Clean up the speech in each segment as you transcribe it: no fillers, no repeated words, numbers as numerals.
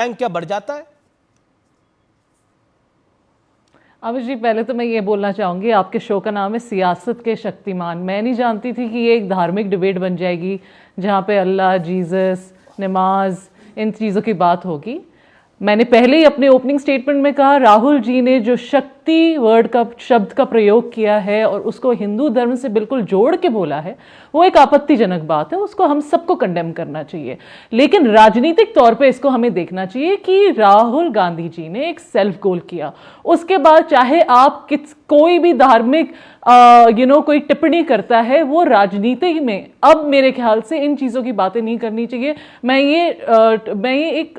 Rank क्या बढ़ जाता है? अमित जी, पहले तो मैं ये बोलना चाहूंगी, आपके शो का नाम है सियासत के शक्तिमान। मैं नहीं जानती थी कि ये एक धार्मिक डिबेट बन जाएगी जहाँ पे अल्लाह, जीसस, नमाज, इन चीज़ों की बात होगी। मैंने पहले ही अपने ओपनिंग स्टेटमेंट में कहा, राहुल जी ने जो शक्ति वर्ड का शब्द का प्रयोग किया है और उसको हिंदू धर्म से बिल्कुल जोड़ के बोला है, वो एक आपत्तिजनक बात है। उसको हम सबको कंडेम करना चाहिए, लेकिन राजनीतिक तौर पे इसको हमें देखना चाहिए कि राहुल गांधी जी ने एक सेल्फ गोल किया। उसके बाद चाहे आप कोई भी धार्मिक कोई टिप्पणी करता है, वो राजनीति में अब मेरे ख्याल से इन चीज़ों की बातें नहीं करनी चाहिए। मैं ये एक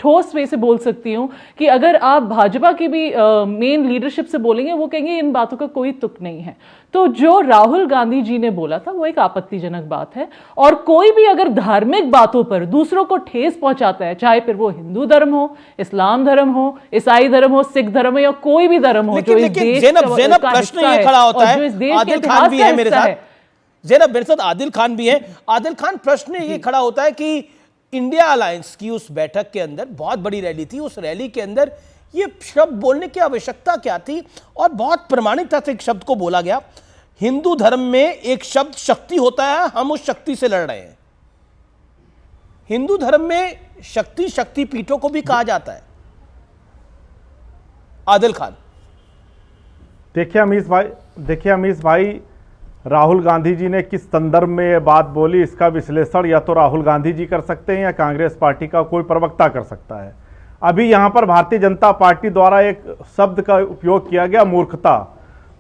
ठोस वे से बोल सकती हूँ कि अगर आप भाजपा की भी मेन लीडरशिप से बोलेंगे, वो कहेंगे इन बातों का कोई तुक नहीं है। तो जो राहुल गांधी जी ने बोला था वो एक आपत्तिजनक बात है। और कोई भी अगर धार्मिक बातों पर दूसरों को ठेस पहुंचाता है, चाहे फिर वो हिंदू धर्म हो, इस्लाम धर्म हो, ईसाई धर्म हो, सिख धर्म हो, या कोई भी धर्म हो, जो इस देश ज़ैनब प्रश्न ये खड़ा होता है, आदिल खान भी है मेरे साथ, ज़ैनब मेरे साथ आदिल खान भी है। आदिल खान, प्रश्न ये खड़ा होता है कि इंडिया अलायंस की उस बैठक के अंदर बहुत बड़ी रैली थी, उस रैली के अंदर ये शब्द बोलने की आवश्यकता क्या थी? और बहुत प्रमाणिकता से एक शब्द को बोला गया। हिंदू धर्म में एक शब्द शक्ति होता है, हम उस शक्ति से लड़ रहे हैं। हिंदू धर्म में शक्ति पीठों को भी कहा जाता है। आदिल खान, देखिए अमीश भाई, राहुल गांधी जी ने किस संदर्भ में ये बात बोली, इसका विश्लेषण या तो राहुल गांधी जी कर सकते हैं या कांग्रेस पार्टी का कोई प्रवक्ता कर सकता है। अभी यहां पर भारतीय जनता पार्टी द्वारा एक शब्द का उपयोग किया गया, मूर्खता।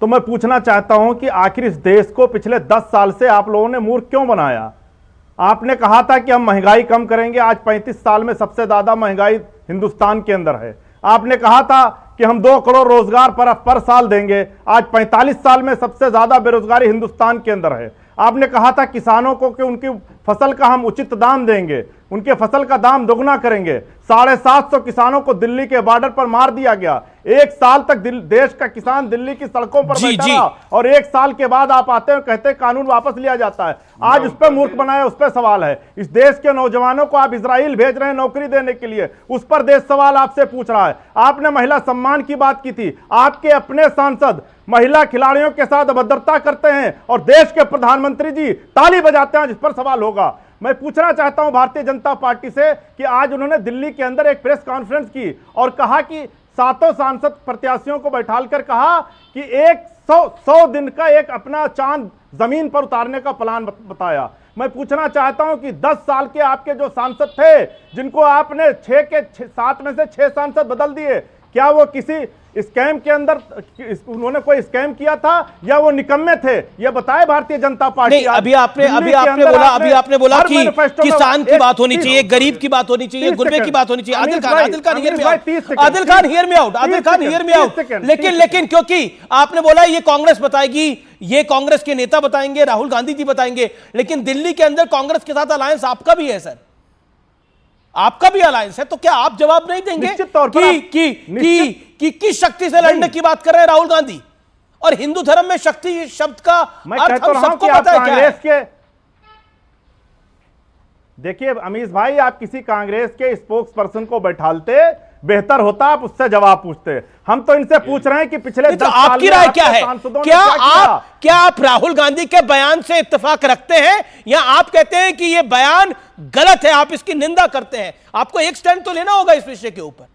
तो मैं पूछना चाहता हूं कि आखिर इस देश को पिछले 10 साल से आप लोगों ने मूर्ख क्यों बनाया? आपने कहा था कि हम महंगाई कम करेंगे, आज 35 साल में सबसे ज्यादा महंगाई हिंदुस्तान के अंदर है। आपने कहा था कि हम 2 करोड़ रोजगार पर साल देंगे, आज 45 साल में सबसे ज्यादा बेरोजगारी हिंदुस्तान के अंदर है। आपने कहा था किसानों को कि उनकी फसल का हम उचित दाम देंगे, उनके फसल का दाम दोगुना करेंगे। 750 किसानों को दिल्ली के बॉर्डर पर मार दिया गया। 1 साल तक देश का किसान दिल्ली की सड़कों पर बैठा रहा, और 1 साल के बाद आप आते हैं कहते हैं कानून वापस लिया जाता है। आज उस पर मूर्ख बनाया, उस पर सवाल है। इस देश के नौजवानों को आप इजराइल भेज रहे हैं नौकरी देने के लिए, उस पर देश सवाल आपसे पूछ रहा है। आपने महिला सम्मान की बात की थी, आपके अपने सांसद महिला खिलाड़ियों के साथ अभद्रता करते हैं और देश के प्रधानमंत्री जी ताली बजाते हैं, जिस पर सवाल होगा। मैं पूछना चाहता हूं भारतीय जनता पार्टी से कि आज उन्होंने दिल्ली के अंदर एक प्रेस कॉन्फ्रेंस की और कहा कि 7 सांसद प्रत्याशियों को बैठालकर कहा कि 100 दिन का एक अपना चांद जमीन पर उतारने का प्लान बताया। मैं पूछना चाहता हूं कि 10 साल के आपके जो सांसद थे, जिनको आपने 7 में से 6 सांसद बदल दिए, क्या वो किसी स्कैम के अंदर उन्होंने कोई स्कैम किया था या वो निकम्मे थे? ये बताए भारतीय जनता पार्टी। अभी आपने बोला कि किसान की बात होनी चाहिए, गरीब की बात होनी चाहिए, गुरबे की बात होनी चाहिए। Adil Khan hear me out. लेकिन क्योंकि आपने बोला ये कांग्रेस बताएगी, ये कांग्रेस के नेता बताएंगे, राहुल गांधी जी बताएंगे, लेकिन दिल्ली के अंदर कांग्रेस के साथ अलायंस आपका भी है सर, आपका भी अलायंस है। तो क्या आप जवाब नहीं देंगे कि किस शक्ति से लड़ने की बात कर रहे हैं राहुल गांधी? और हिंदू धर्म में शक्ति शब्द का अर्थ हम सबको पता है क्या है? देखिए अमीश भाई, आप किसी कांग्रेस के स्पोक्स पर्सन को बैठालते, बेहतर होता आप उससे जवाब पूछते। हम तो इनसे पूछ रहे हैं कि पिछले 10 साल आपकी राय क्या है? क्या आप राहुल गांधी के बयान से इत्तेफाक रखते हैं या आप कहते हैं कि यह बयान गलत है, आप इसकी निंदा करते हैं? आपको एक स्टैंड तो लेना होगा इस विषय के ऊपर।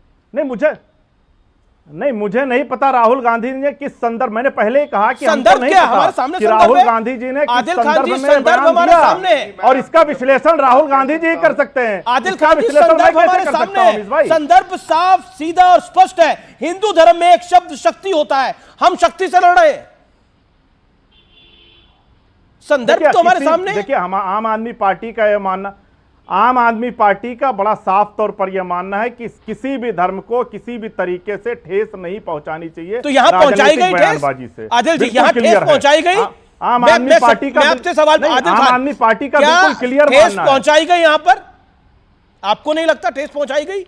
मुझे नहीं पता राहुल गांधी ने किस संदर्भ, मैंने पहले ही कहा कि संदर्भ क्या हमारे सामने कि राहुल गांधी जी ने किस संदर्भ में बयान दिया, और इसका विश्लेषण राहुल गांधी जी कर सकते हैं। आदिल खान जी, संदर्भ हमारे सामने, संदर्भ साफ, सीधा और स्पष्ट है। हिंदू धर्म में एक शब्द शक्ति होता है, हम शक्ति से लड़ रहे हैं। संदर्भ तो हमारे सामने। देखिए आम आदमी पार्टी का यह मानना, आम आदमी पार्टी का बड़ा साफ तौर पर यह मानना है कि किसी भी धर्म को किसी भी तरीके से ठेस नहीं पहुंचानी चाहिए। तो यहां पहुंचाई गई ठेस? आदिल जी, यहां ठेस पहुंचाई गई? आम आदमी पार्टी का आपसे सवाल, आदिल खान, आम आदमी पार्टी का बिल्कुल क्लियर ठेस पहुंचाई गई? यहां पर आपको नहीं लगता ठेस पहुंचाई गई?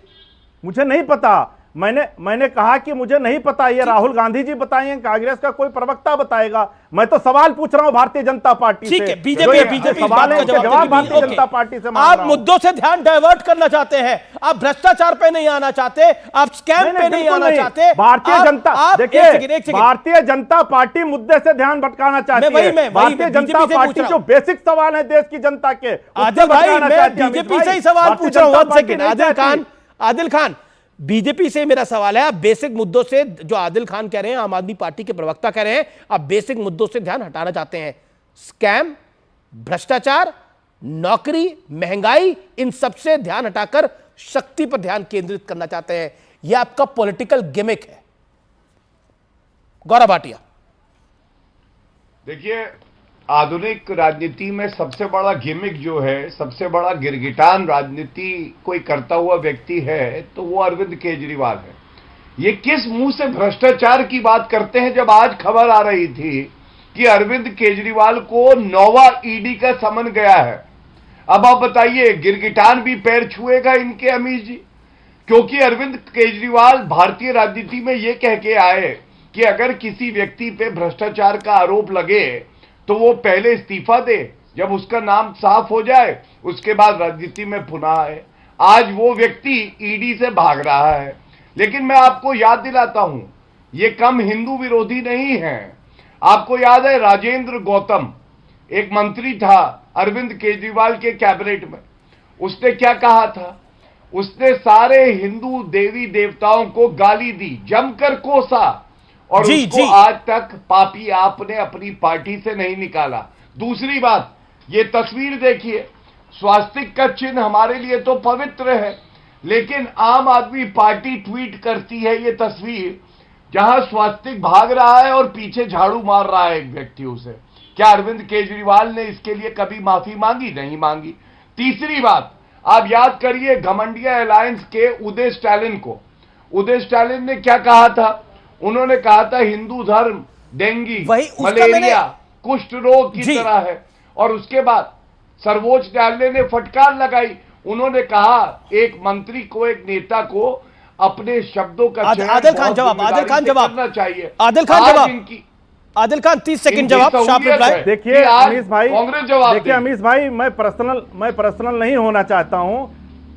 मुझे नहीं पता। मैंने कहा कि मुझे नहीं पता, ये राहुल गांधी जी बताएंगे, कांग्रेस का कोई प्रवक्ता बताएगा। मैं तो सवाल पूछ रहा हूं भारतीय जनता पार्टी से। ठीक है, बीजेपी सवाल है, इसका जवाब भारतीय जनता पार्टी से मांग आप रहा हूं। मुद्दों से ध्यान डाइवर्ट करना चाहते हैं, आप भ्रष्टाचार पे नहीं आना चाहते, आप स्कैम पे नहीं आना चाहते। भारतीय जनता, देखिए भारतीय जनता पार्टी मुद्दे से ध्यान भटकाना चाहती है। भारतीय जनता पार्टी जो बेसिक सवाल है देश की जनता के, आदिल भाई मैं बीजेपी से ही सवाल पूछ रहा हूं। आदिल खान बीजेपी से मेरा सवाल है, आप बेसिक मुद्दों से, जो आदिल खान कह रहे हैं, आम आदमी पार्टी के प्रवक्ता कह रहे हैं, आप बेसिक मुद्दों से ध्यान हटाना चाहते हैं। स्कैम, भ्रष्टाचार, नौकरी, महंगाई, इन सब से ध्यान हटाकर शक्ति पर ध्यान केंद्रित करना चाहते हैं। यह आपका पॉलिटिकल गिमिक है। गौरव भाटिया, देखिए, आधुनिक राजनीति में सबसे बड़ा गिमिक जो है, सबसे बड़ा गिरगिटान राजनीति कोई करता हुआ व्यक्ति है तो वो अरविंद केजरीवाल है। ये किस मुंह से भ्रष्टाचार की बात करते हैं, जब आज खबर आ रही थी कि अरविंद केजरीवाल को 9वां ईडी का समन गया है। अब आप बताइए, गिरगिटान भी पैर छुएगा इनके अमीर जी? क्योंकि अरविंद केजरीवाल भारतीय राजनीति में ये कह के आए कि अगर किसी व्यक्ति पे भ्रष्टाचार का आरोप लगे तो वो पहले इस्तीफा दे, जब उसका नाम साफ हो जाए उसके बाद राजनीति में पुनः आए। आज वो व्यक्ति ईडी से भाग रहा है। लेकिन मैं आपको याद दिलाता हूं, ये कम हिंदू विरोधी नहीं है। आपको याद है, राजेंद्र गौतम एक मंत्री था अरविंद केजरीवाल के कैबिनेट में, उसने क्या कहा था? उसने सारे हिंदू देवी देवताओं को गाली दी, जमकर कोसा, और उसको आज तक पापी आपने अपनी पार्टी से नहीं निकाला। दूसरी बात, ये तस्वीर देखिए, स्वास्तिक का चिन्ह हमारे लिए तो पवित्र है, लेकिन आम आदमी पार्टी ट्वीट करती है ये तस्वीर जहां स्वास्तिक भाग रहा है और पीछे झाड़ू मार रहा है एक व्यक्ति उसे। क्या अरविंद केजरीवाल ने इसके लिए कभी माफी मांगी? नहीं मांगी। तीसरी बात, आप याद करिए घमंडिया अलायंस के उदय स्टालिन को, उदय स्टालिन ने क्या कहा था? उन्होंने कहा था हिंदू धर्म डेंगू, मलेरिया, कुष्ठ रोग की तरह है, और उसके बाद सर्वोच्च न्यायालय ने फटकार लगाई। उन्होंने कहा एक मंत्री को, एक नेता को अपने शब्दों का आदिल खान जवाब करना चाहिए। आदिल खान 30 सेकंड जवाब, शार्प रिप्लाई। देखिए अमीश भाई, कांग्रेस जवाब, देखिए अमीश भाई, मैं पर्सनल नहीं होना चाहता हूं,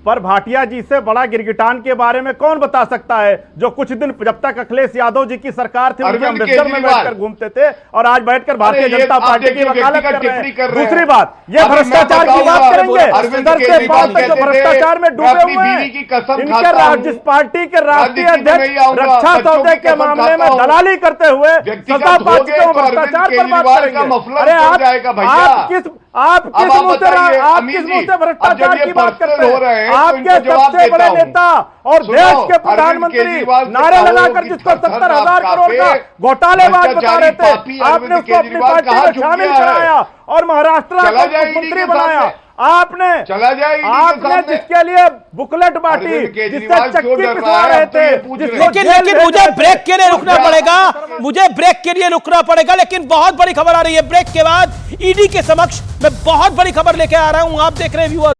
पर भाटिया जी से बड़ा गिरगिटान के बारे में कौन बता सकता है, जो कुछ दिन जब तक अखिलेश यादव जी की सरकार थी उनके अमृतसर में बैठकर घूमते थे और आज बैठकर भारतीय जनता पार्टी की वकालत कर रहे हैं। दूसरी बात, ये भ्रष्टाचार की बात करेंगे, सर से पांव तक जो भ्रष्टाचार में डूबे हुए हैं, इनके जिस पार्टी के राष्ट्रीय अध्यक्ष रक्षा सौदे के मामले में दलाली करते हुए सजा पा चुके हैं, भ्रष्टाचार पर बात करेंगे। अरे आप किस मुंह से भ्रष्टाचार की बात करते हैं? आपके सबसे बड़े नेता और देश के प्रधानमंत्री नारे लगाकर जिसको 70,000 करोड़ का घोटालेबाज बता रहे थे, आपने उसको अपनी पार्टी में शामिल कराया और महाराष्ट्र का मुख्यमंत्री बनाया। आपने जिसके लिए बुकलेट बांटी, जिससे चक्की पिसवा रहे थे, लेकिन मुझे ब्रेक के लिए रुकना पड़ेगा, मुझे ब्रेक के लिए रुकना पड़ेगा। लेकिन बहुत बड़ी खबर आ रही है ब्रेक के बाद, ईडी के समक्ष मैं बहुत बड़ी खबर लेके आ रहा हूं। आप देख रहे हैं व्यूअर।